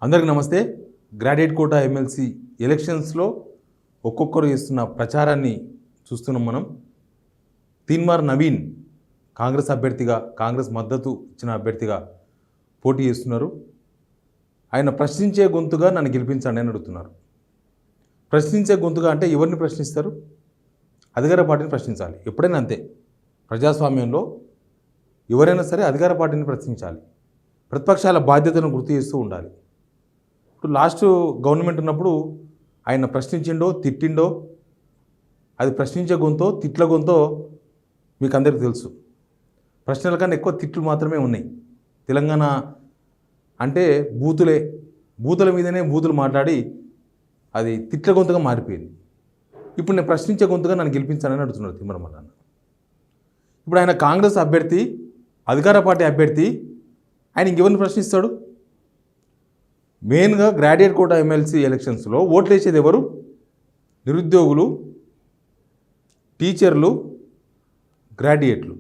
అందరికీ నమస్తే. Graduate quota MLC ఎలక్షన్స్లో ఒక్కొక్కరు చేస్తున్న ప్రచారాన్ని చూస్తున్నాం మనం. తీన్మార్ నవీన్ కాంగ్రెస్ అభ్యర్థిగా, కాంగ్రెస్ మద్దతు ఇచ్చిన అభ్యర్థిగా పోటీ చేస్తున్నారు. ఆయన ప్రశ్నించే గొంతుగా నన్ను గెలిపించండి అని అడుగుతున్నారు. ప్రశ్నించే గొంతుగా అంటే ఎవరిని ప్రశ్నిస్తారు? అధికార పార్టీని ప్రశ్నించాలి. ఎప్పుడైనా అంతే. ప్రజాస్వామ్యంలో ఎవరైనా సరే అధికార పార్టీని ప్రశ్నించాలి. ప్రతిపక్షాల బాధ్యతను గుర్తు చేస్తూ ఉండాలి. ఇప్పుడు లాస్ట్ గవర్నమెంట్ ఉన్నప్పుడు ఆయన ప్రశ్నించిండో తిట్టిండో, అది ప్రశ్నించే గొంతో తిట్ల గొంతో మీకు అందరికీ తెలుసు. ప్రశ్నల కన్నా ఎక్కువ తిట్లు మాత్రమే ఉన్నాయి. తెలంగాణ అంటే బూతుల మీదనే బూతులు మాట్లాడి అది తిట్ల గొంతుగా మారిపోయింది. ఇప్పుడు నేను ప్రశ్నించే గొంతుగా నన్ను గెలిపించానని అడుగుతున్నారు తిమ్మరమల్ల. ఇప్పుడు ఆయన కాంగ్రెస్ అభ్యర్థి, అధికార పార్టీ అభ్యర్థి, ఆయన ఇంకెవరిని ప్రశ్నిస్తాడు? మెయిన్గా గ్రాడ్యుయేట్ కోటా ఎమ్మెల్సీ ఎలక్షన్స్లో ఓట్లు వేసేది ఎవరు? నిరుద్యోగులు, టీచర్లు, గ్రాడ్యుయేట్లు.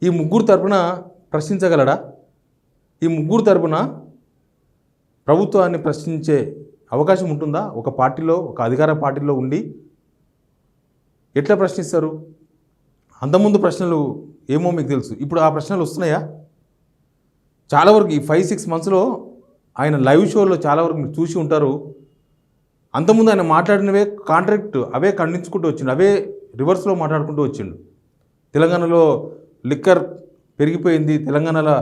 ఈ ముగ్గురు తరపున ప్రశ్నించగలడా? ఈ ముగ్గురు తరపున ప్రభుత్వాన్ని ప్రశ్నించే అవకాశం ఉంటుందా? ఒక పార్టీలో, ఒక అధికార పార్టీలో ఉండి ఎట్లా ప్రశ్నిస్తారు? అంతకుముందు ప్రశ్నలు ఏమో మీకు తెలుసు. ఇప్పుడు ఆ ప్రశ్నలు వస్తున్నాయా? చాలా వరకు ఈ 5-6 మంత్స్లో ఆయన లైవ్ షోలో చాలా వరకు మీరు చూసి ఉంటారు. అంతకుముందు ఆయన మాట్లాడినవే కాంట్రాక్ట్ అవే ఖండించుకుంటూ వచ్చిండు, అవే రివర్స్లో మాట్లాడుకుంటూ వచ్చిండు. తెలంగాణలో లిక్కర్ పెరిగిపోయింది, తెలంగాణలో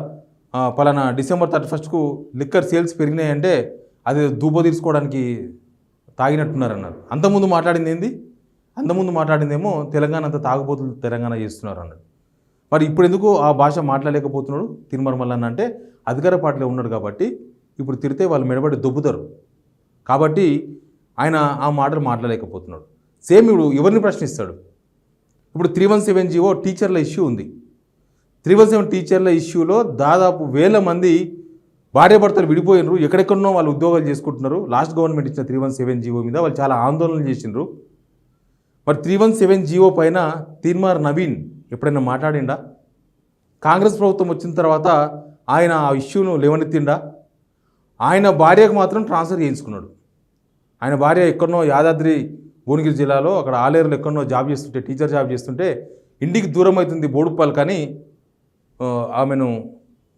పలానా December 31కు లిక్కర్ సేల్స్ పెరిగినాయంటే అది దూబో తీసుకోవడానికి తాగినట్టున్నారన్నారు. అంతకుముందు మాట్లాడింది ఏంది? అంతకుముందు మాట్లాడిందేమో తెలంగాణ అంతా తాగుబోతులు తెలంగాణ చేస్తున్నారు అన్నాడు. మరి ఇప్పుడు ఎందుకు ఆ భాష మాట్లాడలేకపోతున్నాడు తీన్మార్ అన్న అంటే అధికార పార్టీలో ఉన్నాడు కాబట్టి ఇప్పుడు తిరితే వాళ్ళు మెడబడి దొబ్బుతారు కాబట్టి ఆయన ఆ మాటలు మాట్లాడలేకపోతున్నాడు. సేమ్ ఇప్పుడు ఎవరిని ప్రశ్నిస్తాడు? ఇప్పుడు 317 జీవో టీచర్ల ఇష్యూ ఉంది. 317 టీచర్ల ఇష్యూలో దాదాపు 1000 మంది భార్యాభర్తలు విడిపోయినరు, ఎక్కడెక్కడనో వాళ్ళు ఉద్యోగాలు చేసుకుంటున్నారు. లాస్ట్ గవర్నమెంట్ ఇచ్చిన 317 జీవో మీద వాళ్ళు చాలా ఆందోళనలు చేసిండ్రు. మరి 317 జీవో పైన తీన్మార్ నవీన్ ఎప్పుడైనా మాట్లాడిండా? కాంగ్రెస్ ప్రభుత్వం వచ్చిన తర్వాత ఆయన ఆ ఇష్యూను లేవనెత్తిండా? ఆయన భార్యకు మాత్రం ట్రాన్స్ఫర్ చేయించుకున్నాడు. ఆయన భార్య ఎక్కడనో యాదాద్రి భువనగిరి జిల్లాలో అక్కడ ఆలేరులో ఎక్కడనో జాబ్ చేస్తుంటే, టీచర్ జాబ్ చేస్తుంటే ఇంటికి దూరం అవుతుంది బోడుప్పాలు, కానీ ఆమెను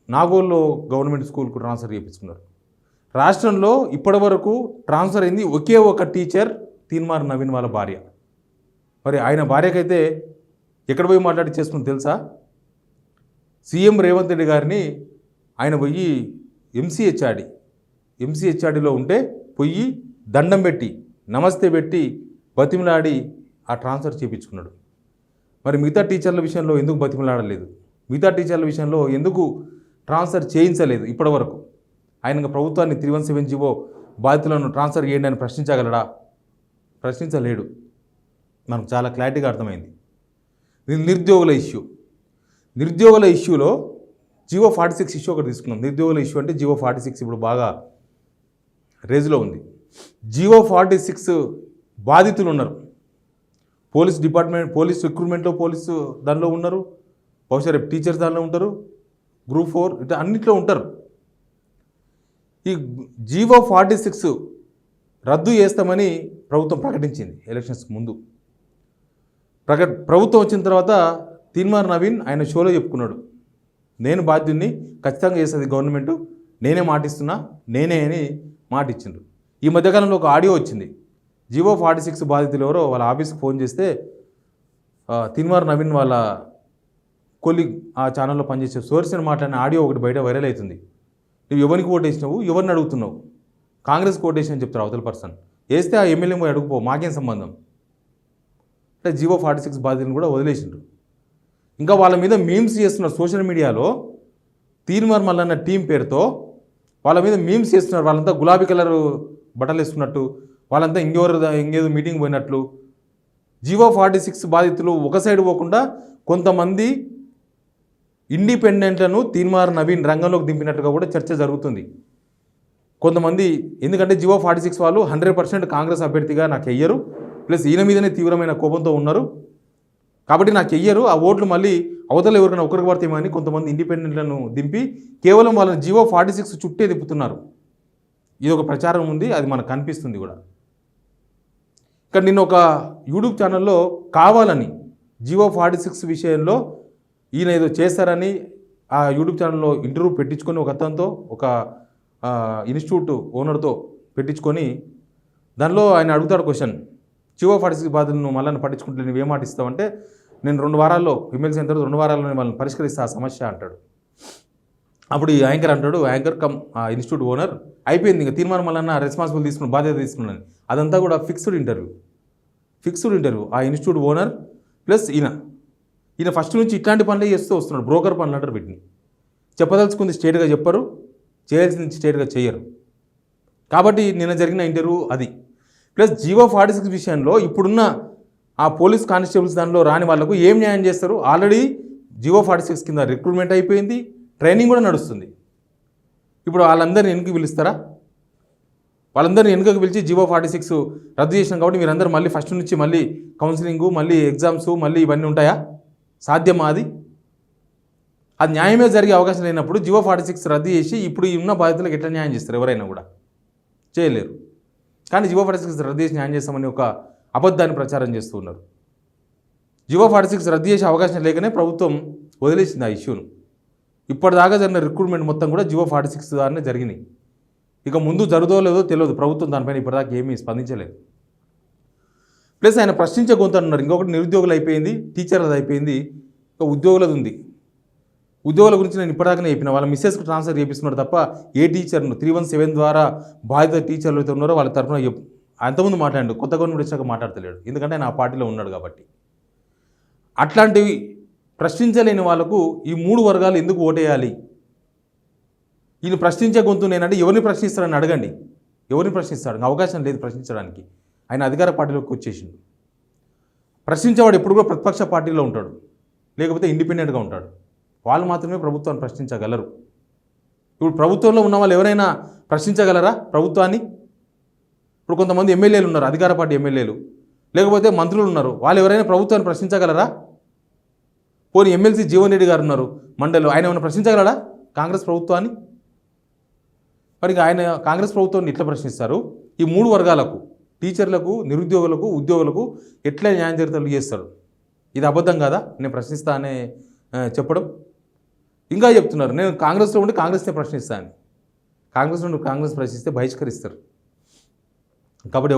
నాగోల్లో గవర్నమెంట్ స్కూల్కు ట్రాన్స్ఫర్ చేయించుకున్నారు. రాష్ట్రంలో ఇప్పటి వరకు ట్రాన్స్ఫర్ అయింది ఒకే ఒక టీచర్, తీన్మార్ నవీన్ వాళ్ళ భార్య. మరి ఆయన భార్యకైతే ఎక్కడ పోయి మాట్లాడి చేసుకుని తెలుసా? సీఎం రేవంత్ రెడ్డి గారిని ఆయన పోయి ఎంసీహెచ్ఆర్డీలో ఉంటే పోయి దండం పెట్టి, నమస్తే పెట్టి, బతిమలాడి ఆ ట్రాన్స్ఫర్ చేయించుకున్నాడు. మరి మిగతా టీచర్ల విషయంలో ఎందుకు బతిమలాడలేదు? మిగతా టీచర్ల విషయంలో ఎందుకు ట్రాన్స్ఫర్ చేయించలేదు ఇప్పటి వరకు? ఆయన ప్రభుత్వాన్ని 317 జీవో బాధితులను ట్రాన్స్ఫర్ చేయండి అని ప్రశ్నించగలడా? ప్రశ్నించలేడు. మనకు చాలా క్లారిటీగా అర్థమైంది. నిరుద్యోగుల ఇష్యూలో జీవో 46 ఇష్యూ ఒకటి తీసుకున్నాం. నిరుద్యోగుల ఇష్యూ అంటే జీవో 46 ఇప్పుడు బాగా రేజ్లో ఉంది. జీవో 46 బాధితులు ఉన్నారు. పోలీస్ డిపార్ట్మెంట్, పోలీస్ రిక్రూట్మెంట్లో పోలీసు దానిలో ఉన్నారు, బహుశా రేపు టీచర్స్ దానిలో ఉంటారు, గ్రూప్ 4 ఇట్లా అన్నింటిలో ఉంటారు. ఈ జీవో 46 రద్దు చేస్తామని ప్రభుత్వం ప్రకటించింది ఎలక్షన్స్ ముందు. ప్రభుత్వం వచ్చిన తర్వాత తీన్మార్ నవీన్ ఆయన షోలో చెప్పుకున్నాడు, నేను బాధ్యుడిని, ఖచ్చితంగా చేస్తుంది గవర్నమెంట్, నేనే మాటిస్తున్నా, నేనే అని మాట ఇచ్చిండ్రు. ఈ మధ్యకాలంలో ఒక ఆడియో వచ్చింది. జీవో 46 బాధితులు ఎవరో వాళ్ళ ఆఫీస్కి ఫోన్ చేస్తే తీన్మార్ నవీన్ వాళ్ళ కొలీగ్ ఆ ఛానల్లో పనిచేసే సోర్స్ అని మాట్లాడిన ఆడియో ఒకటి బయట వైరల్ అవుతుంది. నువ్వు ఎవరికి ఓటేసినావు, ఎవరిని అడుగుతున్నావు? కాంగ్రెస్ ఓటేసిన అని చెప్తారు అవతల పర్సన్. వేస్తే ఆ ఎమ్మెల్యే పోయి అడుగుపో, మాకేం సంబంధం అంటే జీవో 46 బాధితులను కూడా వదిలేసిండ్రు. ఇంకా వాళ్ళ మీద మీమ్స్ చేస్తున్నారు సోషల్ మీడియాలో. తీన్మార్ మల్లన్న టీం పేరుతో వాళ్ళ మీద మీమ్స్ చేస్తున్నారు. వాళ్ళంతా గులాబీ కలర్ బట్టలు వేసుకున్నట్టు, వాళ్ళంతా ఇంకేదో మీటింగ్ పోయినట్లు. జీవో 46 బాధితులు ఒక సైడ్ పోకుండా కొంతమంది ఇండిపెండెంట్లను తీన్మార్ నవీన్ రంగంలోకి దింపినట్టుగా కూడా చర్చ జరుగుతుంది. కొంతమంది ఎందుకంటే జీవో 46 వాళ్ళు 100% కాంగ్రెస్ అభ్యర్థిగా నాకు వెయ్యరు, ప్లస్ ఈయన మీదనే తీవ్రమైన కోపంతో ఉన్నారు కాబట్టి నాకు వెయ్యరు, ఆ ఓట్లు మళ్ళీ అవతల ఎవరికైనా ఒకరికి పడతామని కొంతమంది ఇండిపెండెంట్లను దింపి కేవలం వాళ్ళని జీవో 46 చుట్టే తిప్పుతున్నారు. ఇది ఒక ప్రచారం ఉంది, అది మనకు కనిపిస్తుంది కూడా. ఇక్కడ నిన్న ఒక యూట్యూబ్ ఛానల్లో కావాలని GO46 విషయంలో ఈయన ఏదో చేస్తారని ఆ యూట్యూబ్ ఛానల్లో ఇంటర్వ్యూ పెట్టించుకొని ఒక అతనితో, ఒక ఇన్స్టిట్యూట్ ఓనర్తో పెట్టించుకొని దానిలో ఆయన అడుగుతాడు క్వశ్చన్, GO46 బాధలు నువ్వు మళ్ళీ పట్టించుకుంటే నువ్వేం మాట ఇస్తావంటే, నేను 2 వారాల్లో ఎమ్మెల్సీ అయిన తర్వాత 2 వారాల్లో వాళ్ళని పరిష్కరిస్తా ఆ సమస్య అంటాడు. అప్పుడు ఈ యాంకర్ అంటాడు, యాంకర్ కమ్ ఆ ఇన్స్టిట్యూట్ ఓనర్, అయిపోయింది ఇంకా తీర్మానం మళ్ళీ రెస్పాన్సిబుల్ తీసుకున్నాను, బాధ్యత తీసుకున్నాను. అదంతా కూడా ఫిక్స్డ్ ఇంటర్వ్యూ. ఆ ఇన్స్టిట్యూట్ ఓనర్ ప్లస్ ఈయన ఫస్ట్ నుంచి ఇట్లాంటి పనులే చేస్తూ వస్తున్నాడు. బ్రోకర్ పనులు అంటారు వీటిని. చెప్పదలుచుకుంది స్ట్రేట్గా చెప్పరు, చేయాల్సింది స్ట్రేట్గా చేయరు. కాబట్టి నిన్న జరిగిన ఇంటర్వ్యూ అది. ప్లస్ GO46 విషయంలో ఇప్పుడున్న ఆ పోలీస్ కానిస్టేబుల్స్ దానిలో రాని వాళ్ళకు ఏం న్యాయం చేస్తారు? ఆల్రెడీ GO46 కింద రిక్రూట్మెంట్ అయిపోయింది, ట్రైనింగ్ కూడా నడుస్తుంది. ఇప్పుడు వాళ్ళందరినీ వెనుకకి పిలుస్తారా? వాళ్ళందరినీ వెనుకకు పిలిచి GO46 రద్దు చేసినాం కాబట్టి మీరందరూ మళ్ళీ ఫస్ట్ నుంచి మళ్ళీ కౌన్సిలింగు, మళ్ళీ ఎగ్జామ్స్, మళ్ళీ ఇవన్నీ ఉంటాయా? సాధ్యమా అది? అది న్యాయమే జరిగే అవకాశం లేనప్పుడు GO46 రద్దు చేసి ఇప్పుడు ఉన్న బాధ్యతలకు ఎట్లా న్యాయం చేస్తారు? ఎవరైనా కూడా చేయలేరు. కానీ GO46 రద్దు చేసి న్యాయం చేస్తామని ఒక అబద్ధాన్ని ప్రచారం చేస్తూ ఉన్నారు. GO46 రద్దు చేసే అవకాశం లేకనే ప్రభుత్వం వదిలేసింది ఆ ఇష్యూను. ఇప్పటిదాకా జరిగిన రిక్రూట్మెంట్ మొత్తం కూడా GO46 ద్వారానే జరిగినాయి. ఇక ముందు జరుగుదో లేదో తెలియదు. ప్రభుత్వం దానిపైన ఇప్పటిదాకా ఏమీ స్పందించలేదు. ప్లస్ ఆయన ప్రశ్నించే గొంతు అంటున్నారు. ఇంకొకటి నిరుద్యోగులు అయిపోయింది, టీచర్లది అయిపోయింది, ఇంకా ఉద్యోగులది ఉంది. ఉద్యోగుల గురించి నేను ఇప్పటిదాకానే చెప్పిన, వాళ్ళ మిస్సెస్కి ట్రాన్స్ఫర్ చేపిస్తున్నారు తప్ప ఏ టీచర్ను 317 ద్వారా బాధిత టీచర్లు అయితే ఉన్నారో వాళ్ళ తరఫున అంతకుముందు మాట్లాడు, కొత్త గవర్నమెంట్ వచ్చాక మాట్లాడతలేడు. ఎందుకంటే ఆయన ఆ పార్టీలో ఉన్నాడు కాబట్టి. అట్లాంటివి ప్రశ్నించలేని వాళ్ళకు ఈ 3 వర్గాలు ఎందుకు ఓటేయాలి? ఈయన ప్రశ్నించే గొంతు నేనంటే ఎవరిని ప్రశ్నిస్తారని అడగండి. ఎవరిని ప్రశ్నిస్తాడు? అవకాశం లేదు ప్రశ్నించడానికి. ఆయన అధికార పార్టీలోకి వచ్చేసిండు. ప్రశ్నించేవాడు ఎప్పుడు కూడా ప్రతిపక్ష పార్టీలో ఉంటాడు, లేకపోతే ఇండిపెండెంట్గా ఉంటాడు. వాళ్ళు మాత్రమే ప్రభుత్వాన్ని ప్రశ్నించగలరు. ఇప్పుడు ప్రభుత్వంలో ఉన్న వాళ్ళు ఎవరైనా ప్రశ్నించగలరా ప్రభుత్వాన్ని? ఇప్పుడు కొంతమంది ఎమ్మెల్యేలు ఉన్నారు, అధికార పార్టీ ఎమ్మెల్యేలు, లేకపోతే మంత్రులు ఉన్నారు, వాళ్ళు ఎవరైనా ప్రభుత్వాన్ని ప్రశ్నించగలరా? పోనీ ఎమ్మెల్సీ జీవన్ రెడ్డి గారు ఉన్నారు మండలిలో, ఆయన ఏమైనా ప్రశ్నించగలరా కాంగ్రెస్ ప్రభుత్వాన్ని? మరి ఆయన కాంగ్రెస్ ప్రభుత్వాన్ని ఎట్లా ప్రశ్నిస్తారు? ఈ 3 వర్గాలకు, టీచర్లకు, నిరుద్యోగులకు, ఉద్యోగులకు ఎట్లా న్యాయం చరిత్రలు చేస్తాడు? ఇది అబద్ధం కాదా? నేను ప్రశ్నిస్తా అనే చెప్పడం. ఇంకా చెప్తున్నారు, నేను కాంగ్రెస్లో ఉండి కాంగ్రెస్నే ప్రశ్నిస్తాను. కాంగ్రెస్ నుండి కాంగ్రెస్ ప్రశ్నిస్తే బహిష్కరిస్తారు. కాబట్టి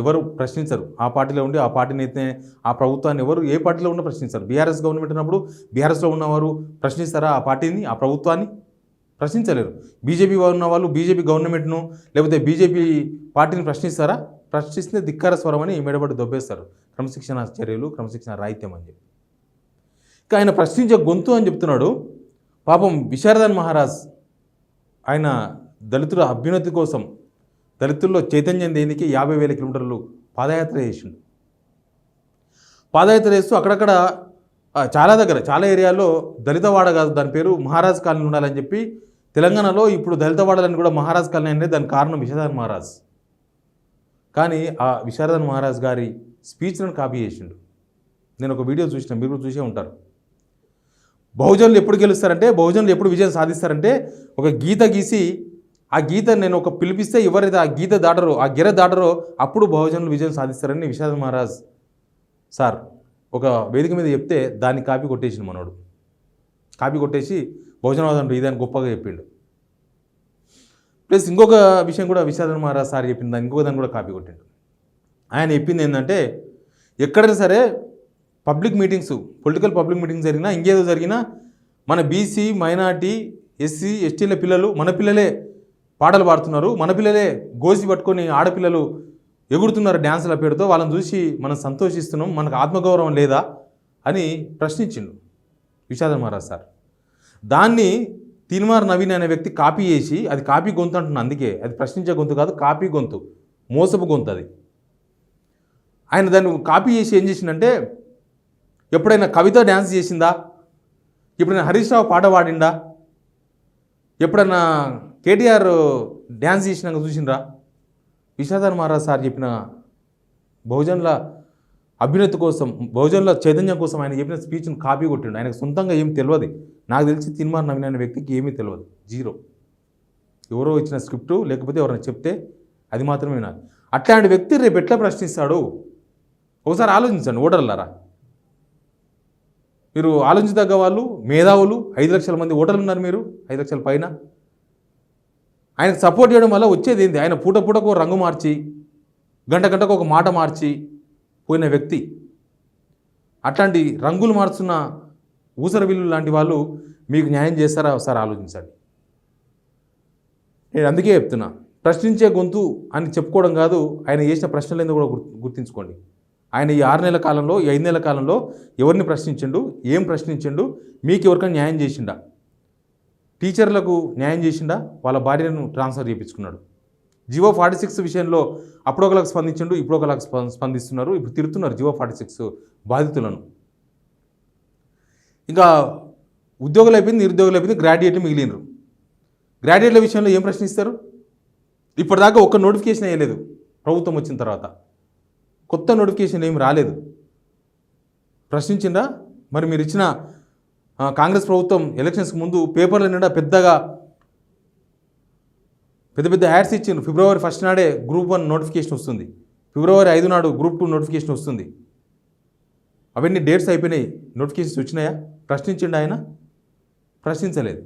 ఎవరు ప్రశ్నించరు. ఆ పార్టీలో ఉండి ఆ పార్టీని అయితే ఆ ప్రభుత్వాన్ని ఏ పార్టీలో ఉన్నా ప్రశ్నించరు. బీఆర్ఎస్ గవర్నమెంట్ ఉన్నప్పుడు బీఆర్ఎస్లో ఉన్నవారు ప్రశ్నిస్తారా ఆ పార్టీని, ఆ ప్రభుత్వాన్ని? ప్రశ్నించలేరు. బీజేపీ ఉన్న వాళ్ళు బీజేపీ గవర్నమెంట్ను లేకపోతే బీజేపీ పార్టీని ప్రశ్నిస్తారా? ప్రశ్నిస్తే ధిక్కార స్వరం అని మెడబడి దొబ్బేస్తారు. క్రమశిక్షణ చర్యలు, క్రమశిక్షణ రాహిత్యం అని చెప్పి. ఇంకా ఆయన ప్రశ్నించే గొంతు అని చెప్తున్నాడు. పాపం విశారదన్ మహారాజ్ ఆయన దళితుల అభ్యున్నతి కోసం, దళితుల్లో చైతన్యం దేనికి 50,000 కిలోమీటర్లు పాదయాత్ర చేసిండు. పాదయాత్ర చేస్తూ అక్కడక్కడ చాలా ఏరియాల్లో దళితవాడ కాదు, దాని పేరు మహారాజ్ కాలనీ ఉండాలని చెప్పి తెలంగాణలో ఇప్పుడు దళితవాడలని కూడా మహారాజ్ కాలనీ అనేది దానికి కారణం విశారదన్ మహారాజ్. కానీ ఆ విశారదన్ మహారాజ్ గారి స్పీచ్లను కాపీ చేసిండు. నేను ఒక వీడియో చూసిన, మీరు కూడా చూసే ఉంటారు. బహుజనులు ఎప్పుడు గెలుస్తారంటే, బహుజనులు ఎప్పుడు విజయం సాధిస్తారంటే, ఒక గీత గీసి ఆ గీత నేను ఒక పిలిపిస్తే ఎవరైతే ఆ గీత దాటరో, ఆ గిర దాటరో అప్పుడు బహుజనులు విజయం సాధిస్తారని విశారదన్ మహారాజ్ సార్ ఒక వేదిక మీద చెప్తే దాన్ని కాపీ కొట్టేసిండు మనోడు. కాపీ కొట్టేసి బహుజనవాదం ఇదని గొప్పగా చెప్పిండు. ప్లస్ ఇంకొక విషయం కూడా విశారదన్ మహారాజ్ సార్ చెప్పింది, దాన్ని ఇంకొక దాన్ని కూడా కాపీ కొట్టిండు. ఆయన చెప్పింది ఏంటంటే, ఎక్కడైనా సరే public meetings, political public meetings జరిగినా, ఇంకేదో జరిగినా మన బీసీ, మైనార్టీ, ఎస్సీ, ఎస్టీల పిల్లలు, మన పిల్లలే పాటలు పాడుతున్నారు, మన పిల్లలే గోసి పట్టుకొని ఆడపిల్లలు ఎగురుతున్నారు డ్యాన్సుల పేరుతో, వాళ్ళని చూసి మనం సంతోషిస్తున్నాం, మనకు ఆత్మగౌరవం లేదా అని ప్రశ్నించిండు విశారదన్ మహారాజ్ సార్. దాన్ని తీన్మార్ నవీన్ అనే వ్యక్తి కాపీ చేసి, అది కాపీ గొంతు అంటున్నా, అందుకే అది ప్రశ్నించే గొంతు కాదు, కాపీ గొంతు, మోసపు గొంతు అది. ఆయన దాన్ని కాపీ చేసి ఏం చేసిందంటే, ఎప్పుడైనా కవిత డ్యాన్స్ చేసిందా? ఎప్పుడైనా హరీష్ రావు పాట పాడిందా? ఎప్పుడైనా కేటీఆర్ డ్యాన్స్ చేసినాక చూసిండ్రా? విశారదన్ మహారాజ్ సార్ చెప్పిన బహుజనుల అభ్యున్నతి కోసం, బహుజనుల చైతన్యం కోసం ఆయన చెప్పిన స్పీచ్ను కాపీ కొట్టిండు. ఆయనకు సొంతంగా ఏం తెలియదు. నాకు తెలిసి తీన్మార్ నవీన్ అనే వ్యక్తికి ఏమీ తెలియదు, జీరో. ఎవరో ఇచ్చిన స్క్రిప్టు లేకపోతే ఎవరైనా చెప్తే అది మాత్రమే వినాలి. అట్లాంటి వ్యక్తి రేపు ఎట్లా ప్రశ్నిస్తాడు? ఒకసారి ఆలోచించండి ఓటర్లారా. మీరు ఆలోచించదగ్గ వాళ్ళు, మేధావులు, 5 లక్షల మంది ఓటర్లు ఉన్నారు. మీరు 5 లక్షల పైన ఆయనకు సపోర్ట్ చేయడం వల్ల వచ్చేది ఏంది? ఆయన పూట పూటకు రంగు మార్చి, గంట గంటకు ఒక మాట మార్చి పోయిన వ్యక్తి. అట్లాంటి రంగులు మార్చున్న ఊసరవిల్లు లాంటి వాళ్ళు మీకు న్యాయం చేస్తారా? ఒకసారి ఆలోచించండి. నేను అందుకే చెప్తున్నా, ప్రశ్నించే గొంతు అని చెప్పుకోవడం కాదు, ఆయన చేసిన ప్రశ్నలు ఎందుకు కూడా గుర్తుంచుకోండి. ఆయన ఈ 6 నెలల కాలంలో, ఈ 5 నెలల కాలంలో ఎవరిని ప్రశ్నించిండు, ఏం ప్రశ్నించిండు, మీకు ఎవరికైనా న్యాయం చేసిండా? టీచర్లకు న్యాయం చేసిండా? వాళ్ళ భార్యను ట్రాన్స్ఫర్ చేయించుకున్నాడు. జివో 46 విషయంలో అప్పుడొకలకు స్పందించిండు, ఇప్పుడు ఒకలకు స్పందిస్తున్నారు. ఇప్పుడు తిరుగుతున్నారు జివో 46 బాధితులను. ఇంకా ఉద్యోగులు అయిపోయింది, నిరుద్యోగులు అయిపోయింది, గ్రాడ్యుయేట్లు మిగిలినరు. గ్రాడ్యుయేట్ల విషయంలో ఏం ప్రశ్నిస్తారు? ఇప్పటిదాకా ఒక్క నోటిఫికేషన్ వేయలేదు. ప్రభుత్వం వచ్చిన తర్వాత కొత్త నోటిఫికేషన్ ఏమి రాలేదు. ప్రశ్నించిందా? మరి మీరు ఇచ్చిన కాంగ్రెస్ ప్రభుత్వం ఎలక్షన్స్కి ముందు పేపర్ల నిండా పెద్ద యాడ్స్ ఇచ్చిండ్రు. ఫిబ్రవరి 1 నాడే గ్రూప్ 1 నోటిఫికేషన్ వస్తుంది, ఫిబ్రవరి 5 నాడు గ్రూప్ 2 నోటిఫికేషన్ వస్తుంది. అవన్నీ డేట్స్ అయిపోయినాయి, నోటిఫికేషన్స్ వచ్చినాయా? ప్రశ్నించిండు ఆయన? ప్రశ్నించలేదు.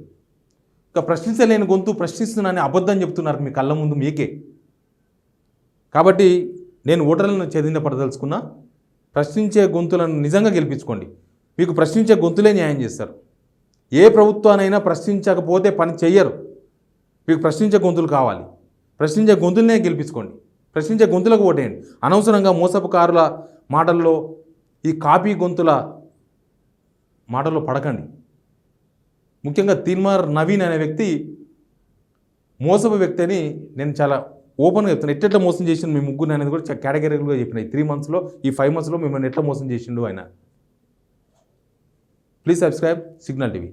ఇంకా ప్రశ్నించలేని గొంతు ప్రశ్నిస్తున్నానని అబద్ధం చెప్తున్నారు మీ కళ్ళ ముందు మీకే. కాబట్టి నేను ఓటర్లను చైతన్యపరదలుచుకున్నా, ప్రశ్నించే గొంతులను నిజంగా గెలిపించుకోండి. మీకు ప్రశ్నించే గొంతులే న్యాయం చేస్తారు. ఏ ప్రభుత్వానైనా ప్రశ్నించకపోతే పని చెయ్యరు. మీకు ప్రశ్నించే గొంతులు కావాలి. ప్రశ్నించే గొంతులనే గెలిపించుకోండి. ప్రశ్నించే గొంతులకు ఓటేయండి. అనవసరంగా మోసపుకారుల మాటల్లో, ఈ కాపీ గొంతుల మాటల్లో పడకండి. ముఖ్యంగా తీన్మార్ నవీన్ అనే వ్యక్తి మోసపు వ్యక్తి అని నేను చాలా ఓపెన్గా చెప్తాను. ఎట్లా మోసం చేసిండు మీ ముగ్గురు అనేది కూడా కేటగిరీలుగా చెప్పిన. ఈ 3 మంత్స్లో, ఈ 5 మంత్స్లో మిమ్మల్ని ఎట్లా మోసం చేసిండు ఆయన. Please subscribe signal TV.